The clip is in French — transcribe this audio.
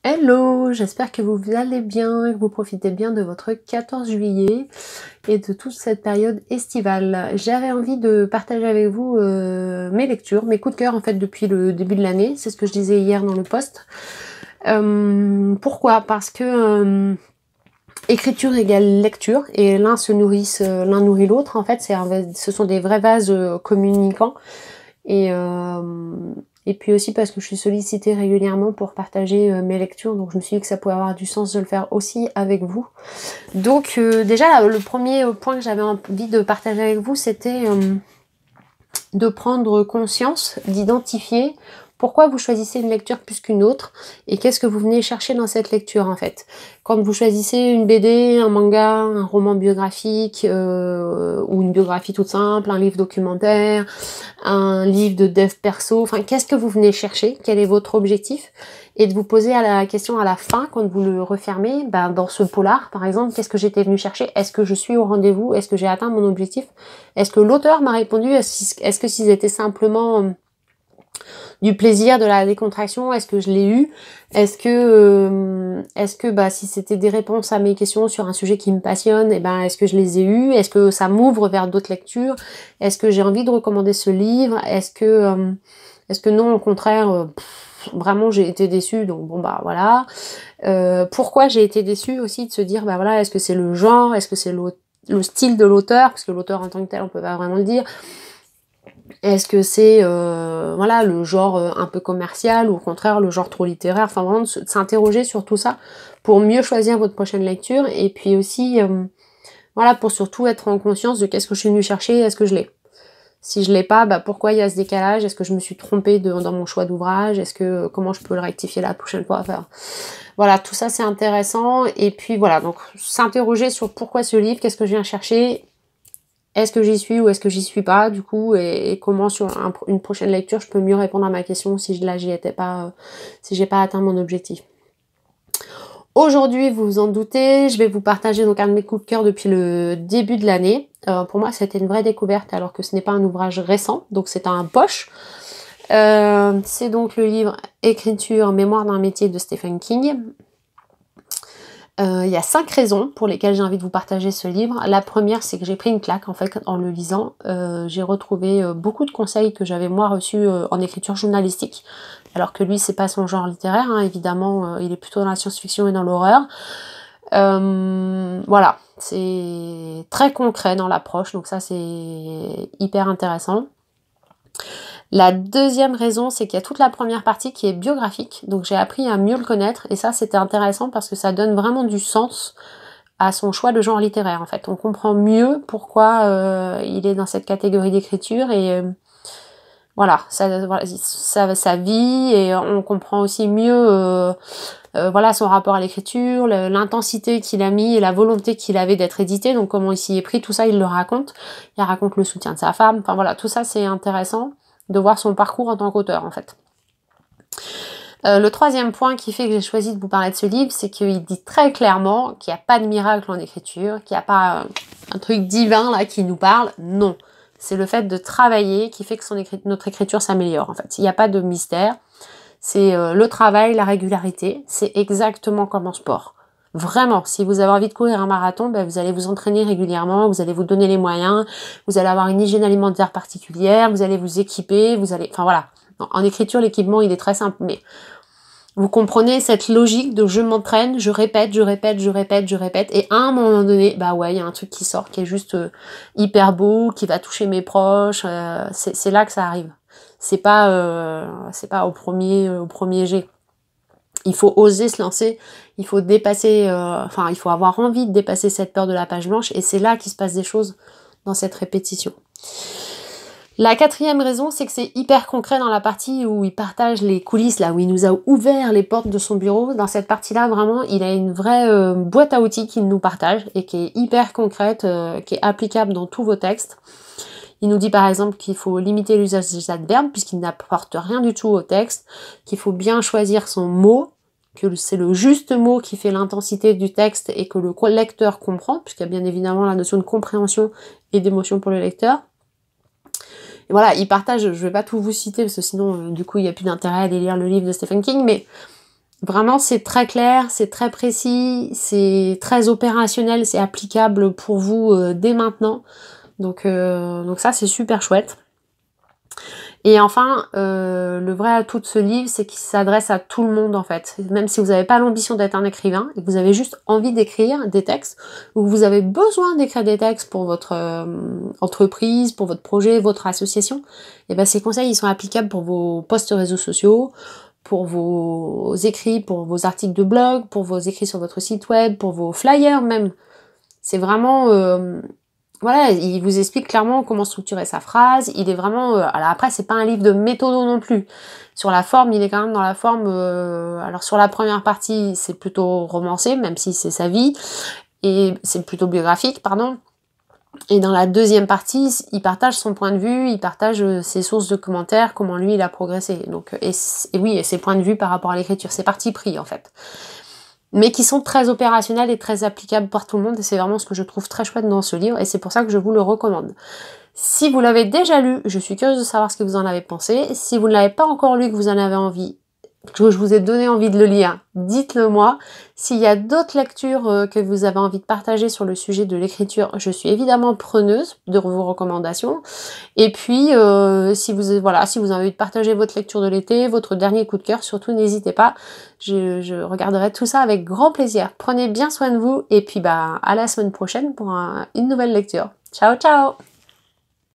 Hello, j'espère que vous allez bien, que vous profitez bien de votre 14 juillet et de toute cette période estivale. J'avais envie de partager avec vous mes lectures, mes coups de cœur en fait depuis le début de l'année, c'est ce que je disais hier dans le post. Pourquoi? Parce que écriture égale lecture et l'un se nourrit, l'un nourrit l'autre. En fait, ce sont des vrais vases communicants et puis aussi parce que je suis sollicitée régulièrement pour partager mes lectures, donc je me suis dit que ça pouvait avoir du sens de le faire aussi avec vous. Donc déjà, le premier point que j'avais envie de partager avec vous, c'était de prendre conscience, d'identifier pourquoi vous choisissez une lecture plus qu'une autre et qu'est-ce que vous venez chercher dans cette lecture en fait. Quand vous choisissez une BD, un manga, un roman biographique ou une biographie toute simple, un livre documentaire, un livre de dev perso, enfin qu'est-ce que vous venez chercher, quel est votre objectif, et de vous poser la question à la fin quand vous le refermez, dans ce polar par exemple, qu'est-ce que j'étais venu chercher, est-ce que je suis au rendez-vous, est-ce que j'ai atteint mon objectif, est-ce que l'auteur m'a répondu, est-ce que s'ils étaient simplement du plaisir, de la décontraction, est-ce que je l'ai eu, est-ce que si c'était des réponses à mes questions sur un sujet qui me passionne, est-ce que je les ai eues, est-ce que ça m'ouvre vers d'autres lectures, est-ce que j'ai envie de recommander ce livre, est-ce que non, au contraire, vraiment j'ai été déçue, donc bon voilà. Pourquoi j'ai été déçue aussi, de se dire est-ce que c'est le genre, est-ce que c'est le style de l'auteur, parce que l'auteur en tant que tel on peut pas vraiment le dire. Est-ce que c'est le genre un peu commercial ou au contraire le genre trop littéraire, enfin vraiment de s'interroger sur tout ça pour mieux choisir votre prochaine lecture et puis aussi pour surtout être en conscience de qu'est-ce que je suis venue chercher, est-ce que je l'ai. Si je l'ai pas, pourquoi il y a ce décalage, est-ce que je me suis trompée dans mon choix d'ouvrage, est-ce que comment je peux le rectifier la prochaine fois, voilà, tout ça c'est intéressant et puis voilà, donc s'interroger sur pourquoi ce livre, qu'est-ce que je viens chercher. Est-ce que j'y suis ou est-ce que j'y suis pas du coup et comment sur une prochaine lecture je peux mieux répondre à ma question si j'y étais pas, si j'ai pas atteint mon objectif. Aujourd'hui, vous vous en doutez, je vais vous partager donc un de mes coups de cœur depuis le début de l'année. Pour moi, c'était une vraie découverte alors que ce n'est pas un ouvrage récent, donc c'est un poche. C'est donc le livre Écriture, mémoire d'un métier de Stephen King. Il y a 5 raisons pour lesquelles j'ai envie de vous partager ce livre. La première, c'est que j'ai pris une claque en fait en le lisant. J'ai retrouvé beaucoup de conseils que j'avais moi reçus en écriture journalistique, alors que lui c'est pas son genre littéraire, hein, évidemment, il est plutôt dans la science-fiction et dans l'horreur. Voilà, c'est très concret dans l'approche, donc ça c'est hyper intéressant. La deuxième raison, c'est qu'il y a toute la première partie qui est biographique, donc j'ai appris à mieux le connaître, et ça c'était intéressant parce que ça donne vraiment du sens à son choix de genre littéraire en fait. On comprend mieux pourquoi il est dans cette catégorie d'écriture, et sa vie, et on comprend aussi mieux son rapport à l'écriture, l'intensité qu'il a mis et la volonté qu'il avait d'être édité, donc comment il s'y est pris, tout ça il le raconte. Il raconte le soutien de sa femme, enfin voilà, tout ça c'est intéressant de voir son parcours en tant qu'auteur en fait. Le troisième point qui fait que j'ai choisi de vous parler de ce livre, c'est qu'il dit très clairement qu'il n'y a pas de miracle en écriture, qu'il n'y a pas un truc divin là qui nous parle, non. C'est le fait de travailler qui fait que notre écriture s'améliore en fait. Il n'y a pas de mystère, c'est le travail, la régularité, c'est exactement comme en sport. Vraiment, si vous avez envie de courir un marathon, vous allez vous entraîner régulièrement, vous allez vous donner les moyens, vous allez avoir une hygiène alimentaire particulière, vous allez vous équiper, enfin voilà. En écriture, l'équipement, il est très simple, mais vous comprenez cette logique de je m'entraîne, je répète, et à un moment donné, il y a un truc qui sort, qui est juste hyper beau, qui va toucher mes proches, c'est là que ça arrive. C'est pas au premier jet. Il faut oser se lancer, il faut dépasser, il faut avoir envie de dépasser cette peur de la page blanche, et c'est là qu'il se passe des choses dans cette répétition. La quatrième raison, c'est que c'est hyper concret dans la partie où il partage les coulisses, là où il nous a ouvert les portes de son bureau. Dans cette partie-là, vraiment, il a une vraie boîte à outils qu'il nous partage et qui est hyper concrète, qui est applicable dans tous vos textes. Il nous dit par exemple qu'il faut limiter l'usage des adverbes puisqu'il n'apporte rien du tout au texte, qu'il faut bien choisir son mot, que c'est le juste mot qui fait l'intensité du texte et que le lecteur comprend, puisqu'il y a bien évidemment la notion de compréhension et d'émotion pour le lecteur. Et voilà, il partage, je vais pas tout vous citer parce que sinon du coup il n'y a plus d'intérêt à aller lire le livre de Stephen King, mais Vraiment, c'est très clair, c'est très précis, c'est très opérationnel, c'est applicable pour vous dès maintenant. Donc ça, c'est super chouette. Et enfin, le vrai atout de ce livre, c'est qu'il s'adresse à tout le monde en fait. Même si vous n'avez pas l'ambition d'être un écrivain et que vous avez juste envie d'écrire des textes, ou que vous avez besoin d'écrire des textes pour votre entreprise, pour votre projet, votre association, et ben ces conseils ils sont applicables pour vos posts réseaux sociaux, pour vos écrits, pour vos articles de blog, pour vos écrits sur votre site web, pour vos flyers même. C'est vraiment voilà, il vous explique clairement comment structurer sa phrase. Il est vraiment... alors après, c'est pas un livre de méthode non plus. Sur la forme, il est quand même dans la forme... alors sur la première partie, c'est plutôt romancé, même si c'est sa vie. Et c'est plutôt biographique, pardon. Et dans la deuxième partie, il partage son point de vue, il partage ses sources de commentaires, comment lui, il a progressé. Donc, et oui, et ses points de vue par rapport à l'écriture. C'est parti pris, en fait. Mais qui sont très opérationnels et très applicables par tout le monde, et c'est vraiment ce que je trouve très chouette dans ce livre, et c'est pour ça que je vous le recommande. Si vous l'avez déjà lu, je suis curieuse de savoir ce que vous en avez pensé. Si vous ne l'avez pas encore lu, que vous en avez envie, que je vous ai donné envie de le lire, dites-le moi. S'il y a d'autres lectures que vous avez envie de partager sur le sujet de l'écriture, je suis évidemment preneuse de vos recommandations. Et puis, si vous avez envie de partager votre lecture de l'été, votre dernier coup de cœur, surtout n'hésitez pas. Je regarderai tout ça avec grand plaisir. Prenez bien soin de vous et puis à la semaine prochaine pour une nouvelle lecture. Ciao ciao!